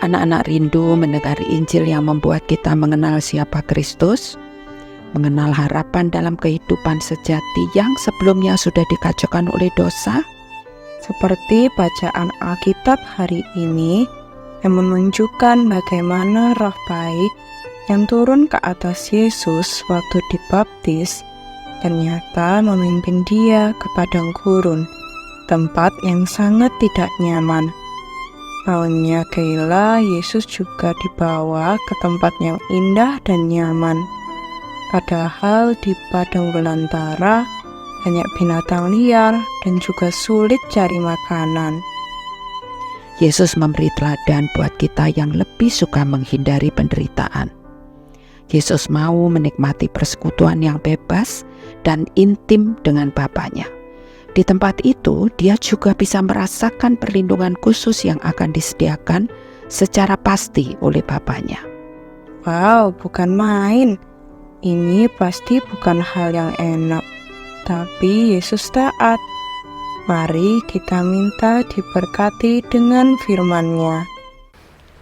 Apakah anak-anak rindu mendengar Injil yang membuat kita mengenal siapa Kristus? Mengenal harapan dalam kehidupan sejati yang sebelumnya sudah dikacaukan oleh dosa? Seperti bacaan Alkitab hari ini yang menunjukkan bagaimana roh baik yang turun ke atas Yesus waktu dibaptis ternyata memimpin dia ke padang gurun, tempat yang sangat tidak nyaman. Maunya Kayla, Yesus juga dibawa ke tempat yang indah dan nyaman. Padahal di padang belantara banyak binatang liar dan juga sulit cari makanan. Yesus memberi teladan buat kita yang lebih suka menghindari penderitaan. Yesus mau menikmati persekutuan yang bebas dan intim dengan Bapanya. Di tempat itu, dia juga bisa merasakan perlindungan khusus yang akan disediakan secara pasti oleh Bapanya. Wow, bukan main. Ini pasti bukan hal yang enak. Tapi Yesus taat. Mari kita minta diberkati dengan firman-Nya.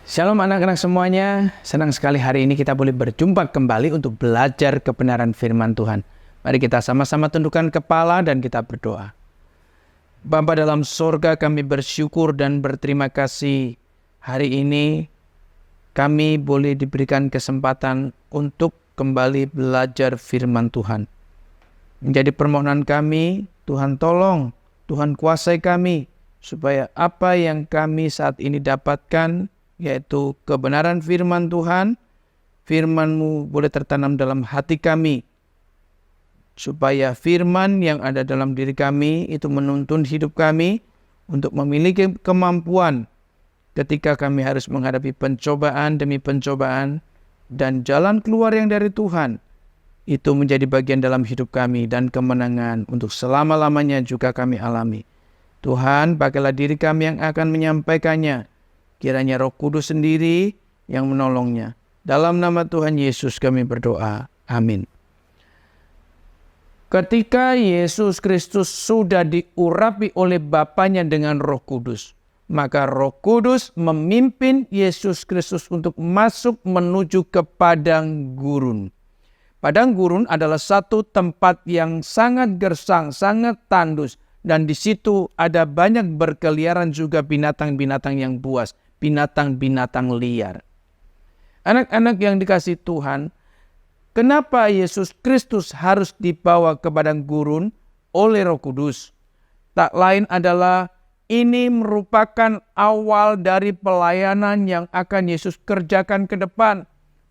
Shalom anak-anak semuanya, senang sekali hari ini kita boleh berjumpa kembali untuk belajar kebenaran firman Tuhan. Mari kita sama-sama tundukkan kepala dan kita berdoa. Bapa dalam sorga, kami bersyukur dan berterima kasih hari ini kami boleh diberikan kesempatan untuk kembali belajar firman Tuhan. Menjadi permohonan kami, Tuhan tolong, Tuhan kuasai kami, supaya apa yang kami saat ini dapatkan, yaitu kebenaran firman Tuhan, firman-Mu boleh tertanam dalam hati kami, supaya firman yang ada dalam diri kami itu menuntun hidup kami untuk memiliki kemampuan ketika kami harus menghadapi pencobaan demi pencobaan, dan jalan keluar yang dari Tuhan itu menjadi bagian dalam hidup kami, dan kemenangan untuk selama-lamanya juga kami alami. Tuhan, pakailah diri kami yang akan menyampaikannya, kiranya Roh Kudus sendiri yang menolongnya. Dalam nama Tuhan Yesus kami berdoa. Amin. Ketika Yesus Kristus sudah diurapi oleh Bapanya dengan Roh Kudus, maka Roh Kudus memimpin Yesus Kristus untuk masuk menuju ke padang gurun. Padang gurun adalah satu tempat yang sangat gersang, sangat tandus, dan di situ ada banyak berkeliaran juga binatang-binatang yang buas, binatang-binatang liar. Anak-anak yang dikasihi Tuhan, kenapa Yesus Kristus harus dibawa ke padang gurun oleh Roh Kudus? Tak lain adalah ini merupakan awal dari pelayanan yang akan Yesus kerjakan ke depan.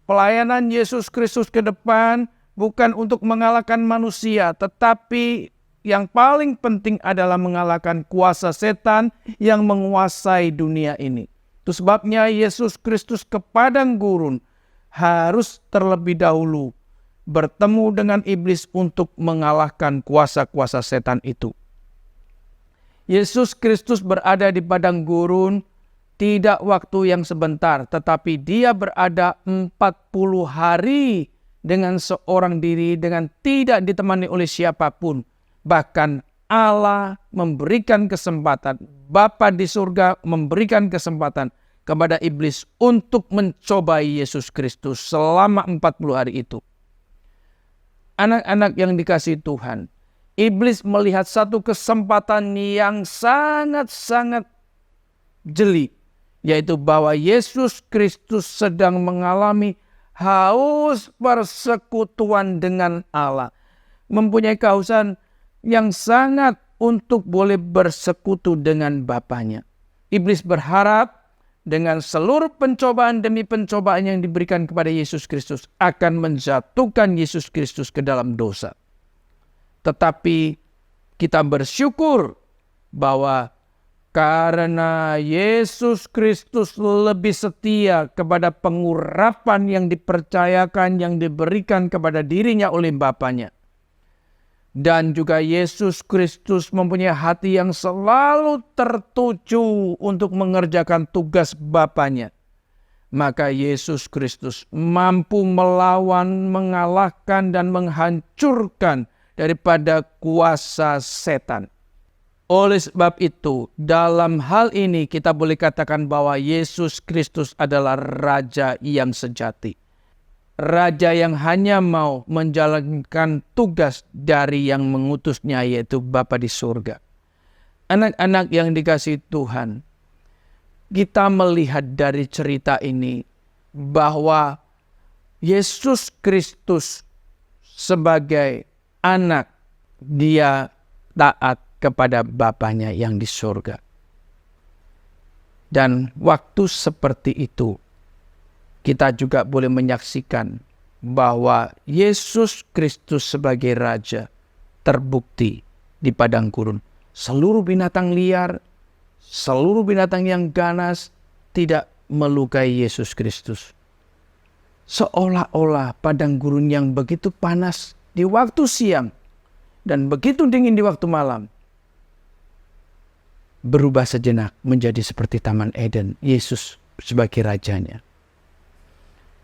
Pelayanan Yesus Kristus ke depan bukan untuk mengalahkan manusia, tetapi yang paling penting adalah mengalahkan kuasa setan yang menguasai dunia ini. Itu sebabnya Yesus Kristus ke padang gurun harus terlebih dahulu bertemu dengan iblis untuk mengalahkan kuasa-kuasa setan itu. Yesus Kristus berada di padang gurun tidak waktu yang sebentar, tetapi dia berada 40 hari dengan seorang diri, dengan tidak ditemani oleh siapapun. Bahkan Allah memberikan kesempatan, Bapa di surga memberikan kesempatan kepada iblis untuk mencobai Yesus Kristus selama 40 hari itu. Anak-anak yang dikasihi Tuhan, iblis melihat satu kesempatan yang sangat-sangat jeli, yaitu bahwa Yesus Kristus sedang mengalami haus persekutuan dengan Allah. Mempunyai kehausan yang sangat untuk boleh bersekutu dengan Bapanya. Iblis berharap dengan seluruh pencobaan demi pencobaan yang diberikan kepada Yesus Kristus akan menjatuhkan Yesus Kristus ke dalam dosa. Tetapi kita bersyukur bahwa karena Yesus Kristus lebih setia kepada pengurapan yang dipercayakan, yang diberikan kepada dirinya oleh Bapanya. Dan juga Yesus Kristus mempunyai hati yang selalu tertuju untuk mengerjakan tugas Bapanya. Maka Yesus Kristus mampu melawan, mengalahkan, dan menghancurkan daripada kuasa setan. Oleh sebab itu, dalam hal ini kita boleh katakan bahwa Yesus Kristus adalah Raja yang sejati. Raja yang hanya mau menjalankan tugas dari yang mengutusnya, yaitu Bapa di surga. Anak-anak yang dikasihi Tuhan, kita melihat dari cerita ini bahwa Yesus Kristus sebagai anak, dia taat kepada Bapanya yang di surga. Dan waktu seperti itu, kita juga boleh menyaksikan bahwa Yesus Kristus sebagai Raja terbukti di padang gurun. Seluruh binatang liar, seluruh binatang yang ganas tidak melukai Yesus Kristus. Seolah-olah padang gurun yang begitu panas di waktu siang dan begitu dingin di waktu malam berubah sejenak menjadi seperti Taman Eden, Yesus sebagai rajanya.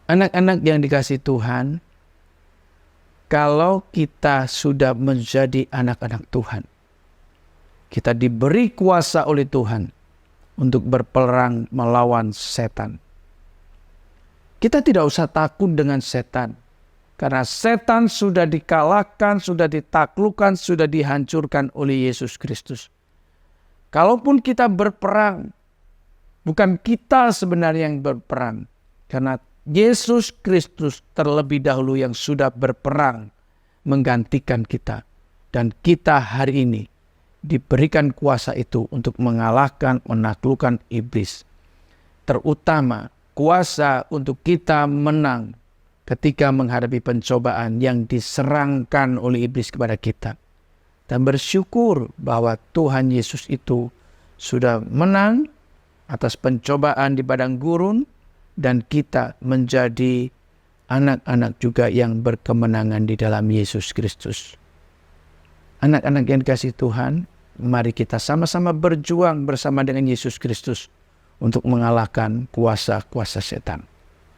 Anak-anak yang dikasihi Tuhan, kalau kita sudah menjadi anak-anak Tuhan, kita diberi kuasa oleh Tuhan untuk berperang melawan setan. Kita tidak usah takut dengan setan, karena setan sudah dikalahkan, sudah ditaklukkan, sudah dihancurkan oleh Yesus Kristus. Kalaupun kita berperang, bukan kita sebenarnya yang berperang, karena Yesus Kristus terlebih dahulu yang sudah berperang menggantikan kita. Dan kita hari ini diberikan kuasa itu untuk mengalahkan, menaklukkan iblis. Terutama kuasa untuk kita menang ketika menghadapi pencobaan yang diserangkan oleh iblis kepada kita. Dan bersyukur bahwa Tuhan Yesus itu sudah menang atas pencobaan di padang gurun, dan kita menjadi anak-anak juga yang berkemenangan di dalam Yesus Kristus. Anak-anak yang dikasihi Tuhan, mari kita sama-sama berjuang bersama dengan Yesus Kristus untuk mengalahkan kuasa-kuasa setan.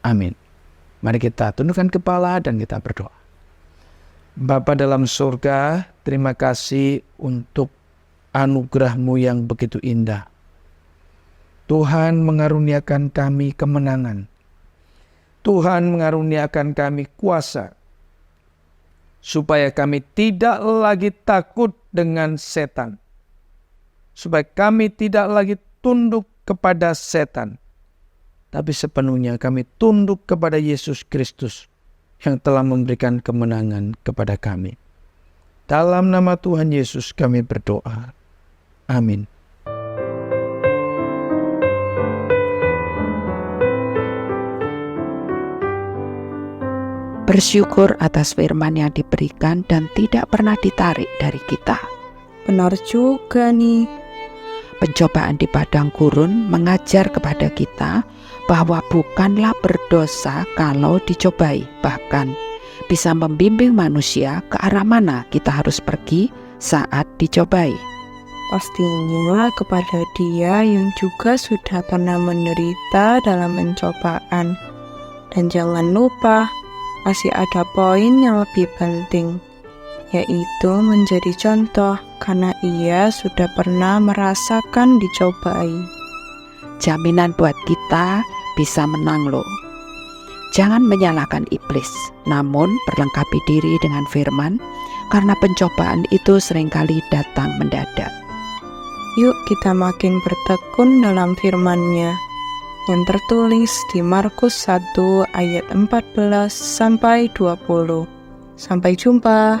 Amin. Mari kita tundukkan kepala dan kita berdoa. Bapa dalam surga, terima kasih untuk anugerah-Mu yang begitu indah. Tuhan mengaruniakan kami kemenangan. Tuhan mengaruniakan kami kuasa, supaya kami tidak lagi takut dengan setan. Supaya kami tidak lagi tunduk kepada setan. Tapi sepenuhnya kami tunduk kepada Yesus Kristus yang telah memberikan kemenangan kepada kami. Dalam nama Tuhan Yesus kami berdoa. Amin. Bersyukur atas firman yang diberikan dan tidak pernah ditarik dari kita. Benar juga nih. Pencobaan di padang gurun mengajar kepada kita bahwa bukanlah berdosa kalau dicobai, bahkan bisa membimbing manusia ke arah mana kita harus pergi saat dicobai. Pastinya kepada Dia yang juga sudah pernah menderita dalam pencobaan. Dan jangan lupa, masih ada poin yang lebih penting, yaitu menjadi contoh karena Ia sudah pernah merasakan dicobai. Jaminan buat kita bisa menang loh. Jangan menyalahkan iblis, namun perlengkapi diri dengan firman, karena pencobaan itu seringkali datang mendadak. Yuk kita makin bertekun dalam firman-Nya yang tertulis di Markus 1 ayat 14-20. Sampai jumpa.